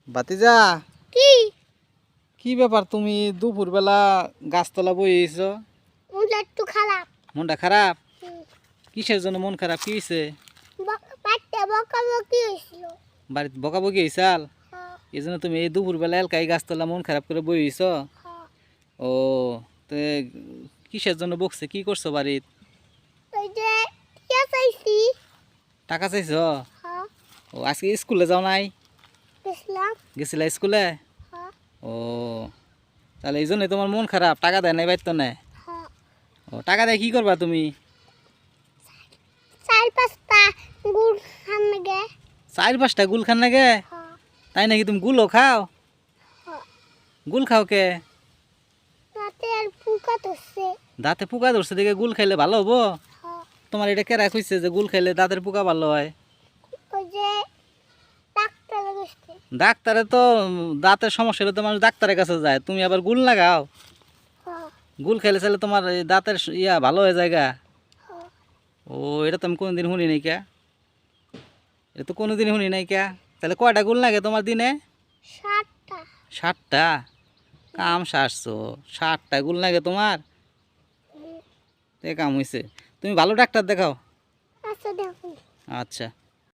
ভাতিজা কি কি ব্যাপার তুমি দুপুরবেলা গাছতলা বইয়েছ? মনটা একটু খারাপ। মনটা খারাপ? কিসের জন্য মন খারাপ? কি হয়েছে? বাড়িতে বকাবকি হয়েছিল। বাড়িতে বকাবকি হয়েছাল? হ্যাঁ, এই জন্য তুমি এই দুপুরবেলা এলাকায় গাছতলা মন খারাপ করে বইয়েছ? হ্যাঁ। ও, তো কিসের জন্য বকছে? কি করছো বাড়িত? ওই যে টিয়া চাইছি। টাকা চাইছ? হ্যাঁ, ও, আজকে স্কুলে যাও নাই? গেছিলাম। গেছিলা স্কুলে? হ্যাঁ, ও, তাহলে এই জন্যই তোমার মন খারাপ? টাকা দেয় নাই বাইতো না? হ্যাঁ। ও, টাকা দেয় কি করবা তুমি? 4-5টা গুড় খান গে। 4-5টা গুল খান নাগে? হ্যাঁ, তাই নাকি? তুমি গুলও খাও? হ্যাঁ। গুল খাও কে? রাতে আর পোকা ধরছে। দাঁতে পোকা ধরছে দেখে গুল খাইলে ভালো হবো? হ্যাঁ, তোমার এটা কেরা কইছে যে গুল খাইলে দাঁতের পোকা ভালো হয়? ওই যে ডাক্তার গেছে। ডাক্তারে তো দাঁতের সমস্যা হলে তো মানুষ ডাক্তারের কাছে যায়, তুমি আবার গুল লাগাও? হ্যাঁ, গুল খাইলে চাইলে তোমার এই দাঁতের ভালো হয়ে যায় গা? হ্যাঁ। ও, এটা তো আমি কোনোদিন শুনি নাই কে, এটা তো কোনোদিন শুনি নাই কে। তাহলে কয়টা গুল লাগে তোমার দিনে? 7টা। 7টা? কাম সারছো, 7টা গুল লাগে তোমার? তে কাম হয়েছে, তুমি ভালো ডাক্তার দেখাও। আচ্ছা দেখুন। আচ্ছা।